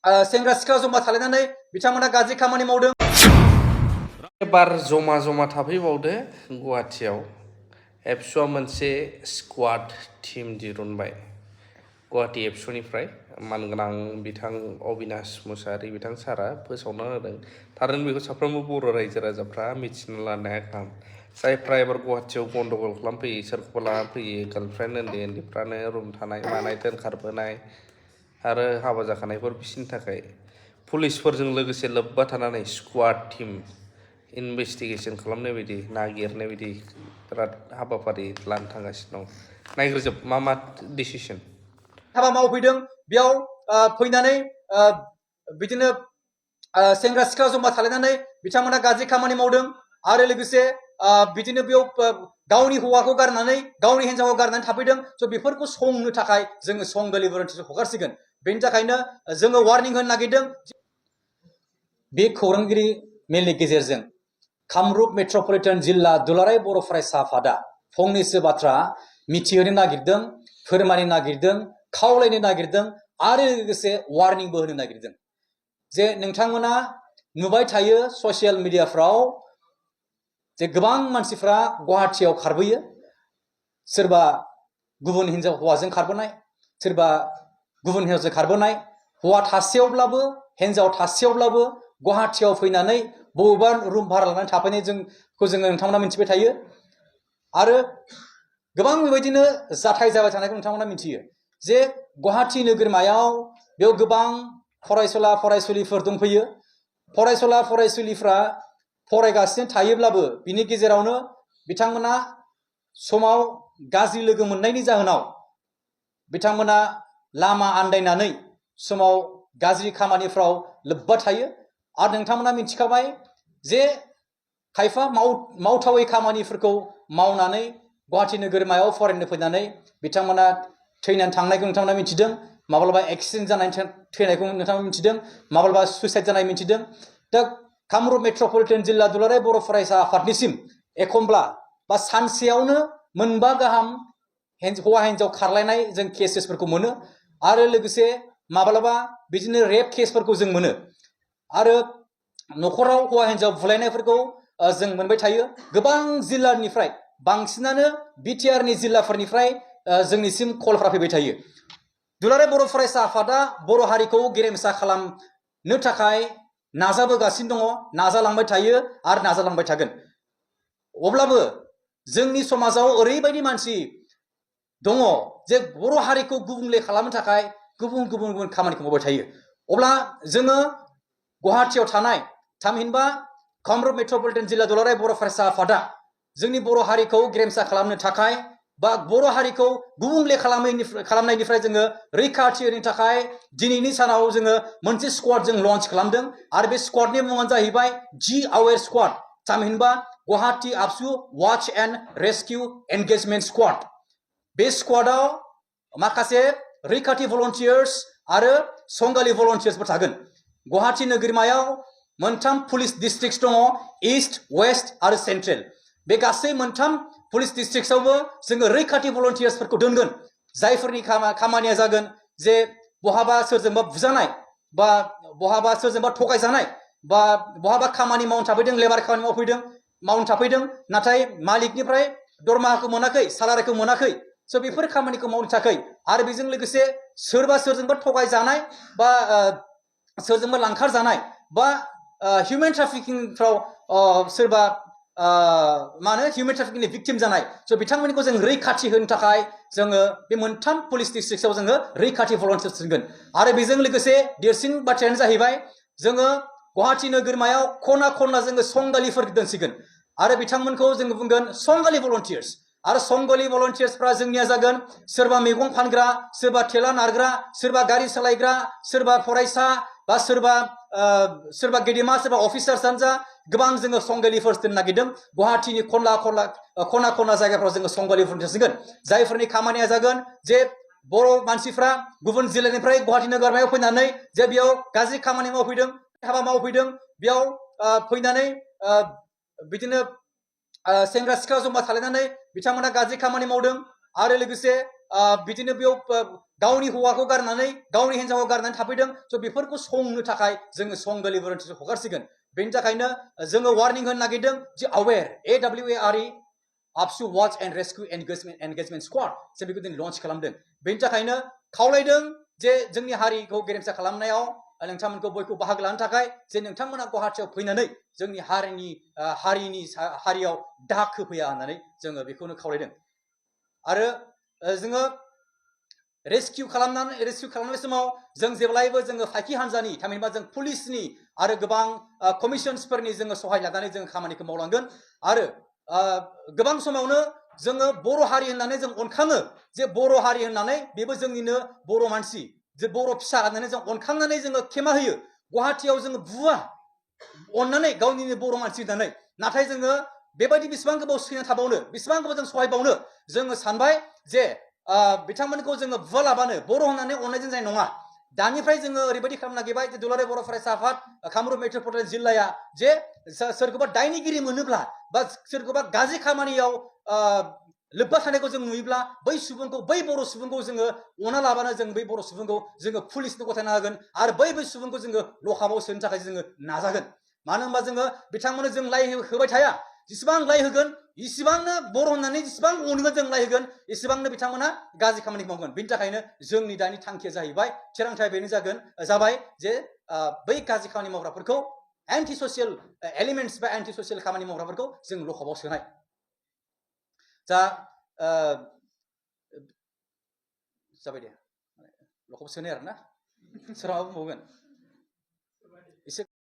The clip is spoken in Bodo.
सेंग्रा सिख्ला जमा थालायनानै बिथांमोना गाज्रि खामानि मावदों। एबार जमा थाफैबावदो गुवाहाटियाव एबसुआ मोनसे स्क्वाड टीम दिरुनबाय गुवाहाटि एबसुनिफ्राय मानगोनां बिथां अबिनाश मुसाहारि बिथां सारा फोसावना होदों। थारैनो बेखौ साफ्रोमबो बर' रायजो राजाफ्रा मिथिना लानाया गाहाम। जायफ्रा एबार गुवाहाटियाव गन्डगल खालामफैयो सोरखौबा लाना फैयो गार्लफ्रेन्ड उन्दैफ्रानो रुम थानाय मानाय दोनखारबोनाय आरो हाबा जाखानायफोर बिसोरनि थाखाय पुलिसफोरजों लोगोसे लोब्बा थानानै स्क्वाड टीम इनभेस्टिगेशन खालामनाय बायदि नागिरनाय बायदि बिराद हाबाफारि लानो थांगासिनो दं। नायग्रोजोब मा डिसिसन हाबा मावफैदों बेयाव फैनानै बिदिनो सेंग्रा सिख्ला जमा थालायनानै बिथांमोना गाज्रि खामानि मावदों आरो लोगोसे बिदिनो बेयाव गावनि हौवाखौ गारनानै गावनि हिन्जावखौ गारनानै थाफैदों। स' बेफोरखौ संनो थाखाय जोङो संगलि भलन्टियार्स हगारसिगोन। बेनि थाखायनो जोङो वार्निं होनो नागिरदों। बे खौरांगिरि मेलनि गेजेरजों कामरुप मेट्रपलिटन जिल्ला दुलाराय बर' फरायसा आफादा फंनैसो बाथ्रा मिथिहोनो नागिरदों, फोरमायनो नागिरदों, खावलायनो नागिरदों आरो लोगोसे वार्निंबो होनो नागिरदों जे नोंथांमोना नुबाय थायो ससियेल मिडियाफ्राव जे गोबां मानसिफ्रा गुवाहाटियाव खारबोयो, सोरबा गुबुन हिन्जाव हौवाजों खारबोनाय, सोरबा गुबुन हिन्जावजों खारबोनाय, हौवा थासेयावब्लाबो हिन्जाव थासेयावब्लाबो गुवाहाटियाव फैनानै बबेबा रुम भारा लानानै थाफैनाय जोङो नोंथांमोना मिथिबाय थायो आरो गोबां बेबायदिनो जाथाय जाबाय थानायखौ नोंथांमोना मिथियो जे गुवाहाटि नोगोरमायाव बेयाव गोबां फरायसुला फरायसुलिफोर दंफैयो। फरायसुला फरायसुलिफ्रा फरायगासिनो थायोब्लाबो बिनि गेजेरावनो बिथांमोना समाव गाज्रि लोगो मोननायनि जाहोनाव बिथांमोना लामा आन्दायनानै समाव गाज्रि खामानिफ्राव लोब्बा थायो आरो नोंथांमोना मिथिखाबाय जे खायफा मावथावै खामानिफोरखौ मावनानै गुवाहाटि नोगोरमायाव फरायनो फैनानै बिथांमोना थैनानै थांनायखौ नोंथांमोना मिथिदों, माब्लाबा एक्सिडेन्ट जानानै थैनायखौ नोंथांमोना मिथिदों, माब्लाबा सुइसाइड जानाय मिथिदों। दा कामरुप मेट्रपलिटन जिल्ला दुलाराय बर' फरायसा आफादनिसिम एखमब्ला बा सानसेयावनो मोनबा गाहाम हौवा हिन्जाव खारलायनाय जों केसेसफोरखौ मोनो आरो लोगोसे माब्लाबा बिदिनो रेप केसफोरखौ जों मोनो आरो न'खराव हौवा हिन्जाव बुलायनायफोरखौ जों मोनबाय थायो। गोबां जिल्लानिफ्राय बांसिनानो बिटिआरनि जिल्लाफोरनिफ्राय जोंनिसिम कलफ्रा फैबाय थायो। दुलाराय बर' फरायसा आफादा बर' हारिखौ गेरेमसा खालामनो थाखाय नाजाबोगासिनो दङ, नाजालांबाय थायो आरो नाजालांबाय थागोन। अब्लाबो जोंनि समाजाव ओरैबायदि मानसि दङ जे बर' हारिखौ गुबुंले खालामनो थाखाय गुबुन खामानिखौ मावबाय थायो। अब्ला जोङो गुवाहाटियाव थानाय थामहिनबा कामरुप मेट्रपलिटन जिल्ला दुलाराय बर' फरायसा आफादा जोंनि बर' हारिखौ गेरेमसा खालामनो थाखाय बा बर' हारिखौ गुबुंले खालामनायनिफ्राय जोङो रैखाथि होनो थाखाय दिनैनि सानाव जोङो मोनसे स्क्वाड जों लन्च खालामदों आरो बे स्क्वाडनि मुङानो जाहैबाय जि आवेर स्क्वाड, थामहिनबा Guwahati ABSu watch and rescue engagement squad. बे स्क्वाडाव माखासे रैखाथि भलन्टियार्स आरो संगालि भलन्टियार्सफोर थागोन। गुवाहाटि नोगोरमायाव मोनथाम पुलिस डिस्ट्रिक्ट दङ, ईस्ट, वेस्ट आरो सेन्ट्रेल। बे गासै मोनथाम पुलिस डिस्ट्रिक्टआवबो जोङो रैखाथि भलन्टियार्सफोरखौ दोनगोन जायफोरनि खामानिया जागोन जे बहाबा सोरजोंबा बुजानाय बा बहाबा सोरजोंबा थगायजानाय बा बहाबा खामानि मावनो थाफैदों, लेबार खामानि मावनो थाफैदों नाथाय मालिकनिफ्राय दरमाहाखौ मोनाखै, सालारिखौ मोनाखै। स' बेफोर खामानिखौ मावनो थाखाय आरो बेजों लोगोसे सोरजोंबा थगायजानाय बा सोरजोंबा लांखार जानाय बा हिउमेन ट्राफिकिंफ्राव सोरबा हिउमेन ट्राफिकिंनि भिक्टिम जानाय, स' बिथांमोनखौ जों रैखाथि होनो थाखाय जोङो बे मोनथाम पुलिस डिस्ट्रिक्टआव जोङो रैखाथि भलन्टियार्स दोनगोन। आरो बेजों लोगोसे देरसिन बाथ्रायानो जाहैबाय जोङो गुवाहाटि नोगोरमायाव खना खनला जोङो संगालिफोर दोनसिगोन आरो बिथांमोनखौ जोङो बुंगोन संगालि भलन्टियार्स। आरो संगालि भलन्टियार्सफ्रा जोंनिया जागोन सोरबा मैगं फानग्रा, सोरबा थेला नारग्रा, सोरबा गारि सालायग्रा, सोरबा फरायसा बा सोरबा गेदेमा, सोरबा अफिसार्सआनो जा गोबां जोङो संगालिफोर दोननो नागिरदों। गुवाहाटिनि खना खनला जायगाफ्राव जोङो संगालि भलन्टियार्स दोनगोन जायफोरनि खामानिया जागोन जे बर' मानसिफ्रा गुबुन जिल्लानिफ्राय गुवाहाटि नोगोरमायाव फैनानै जे बेयाव गाज्रि खामानि मावफैदों, हाबा मावफैदों, बेयाव फैनानै बिदिनो सेंग्रा सिख्ला जमा थालायनानै बिथांमोना गाज्रि खामानि मावदों आरो लोगोसे बिदिनो बेयाव गावनि हौवाखौ गारनानै गावनि हिन्जावखौ गारनानै थाफैदों स' बेफोरखौ संनो थाखाय जोङो सं डेलिभारेन्स हगारसिगोन बेनि थाखायनो जोङो वार्निं होनो नागिरदों जे AWARE AWARE ABSu watch and rescue engagement squad जों बेखौ दिनै लन्च खालामदों बेनि थाखायनो खावलायदों जे जोंनि हारिखौ गेरेमसा खालामनायाव नोंथांमोनखौ बयखौ बाहागो लानो थाखाय जे नोंथांमोना गुवाहाटियाव फैनानै जोंनि हारियाव दाग होफैया होननानै जोङो बेखौनो खावलायदों आरो जोङो रेस्किउ खालामनाय समाव जों जेब्लायबो जोङो फाइखि हान्जानि थामहिनबा जों पुलिसनि आरो गोबां कमिसन्सफोरनि जोङो सहाय लानानै जों खामानिखौ मावलांगोन आरो गोबां समावनो जोङो बर' हारि होननानै जों अनखाङो जे बर' हारि होननानै बेबो जोंनिनो बर' मानसि जे बर' फिसा होननानै जों अनखांनानै जोङो खेमा होयो गुवाहाटियाव जोङो बुवा अननानै गावनिनो बर' मानसि होननानै नाथाय जोङो बेबायदि बेसेबां गोबाव सैना थाबावनो बेसेबां गोबाव जों सहायबावनो जोङो सानबाय जे बिथांमोनखौ जोङो बुवालाबानो बर' होननानै अननायजों जानाय नङा दानिफ्राय जोङो ओरैबायदि खालामनो नागिरबाय जे दुलाराय बर' फरायसा आफाद कामरुप मेट्रपलिटन जिल्लाया जे सोरखौबा दायनिगिरि मोनोब्ला बा सोरखौबा गाज्रि खामानियाव लोब्बा थानायखौ जों नुयोब्ला बै बर' सुबुंखौ जोङो अना लाबानो जों बै बर' सुबुंखौ जोङो पुलिसनो गथायना होगोन आरो बै सुबुंखौ जोङो लकआपआव सोनो थाखाय जोङो नाजागोन मानो होनबा जोङो बिथांमोननो जों लाय होबाय थाया जेसेबां लाय होगोन इसिबांनो बर' होननानै जेसेबां अनगोन जों लाय होगोन इसिबांनो बिथांमोना गाज्रि खामानि मावगोन बेनि थाखायनो जोंनि दानि थांखिया जाहैबाय थिरांथाया बेनो जाबाय जे बै गाज्रि खामानि मावग्राफोरखौ एन्टि ससियेल एलिमेन्टस बा एन्टि ससियेल खामानि मावग्राफोरखौ जों लकआपआव सोनाय जा जाबाय दे लकआव सोनाय आरोना सोरहाबा बुंबावगोन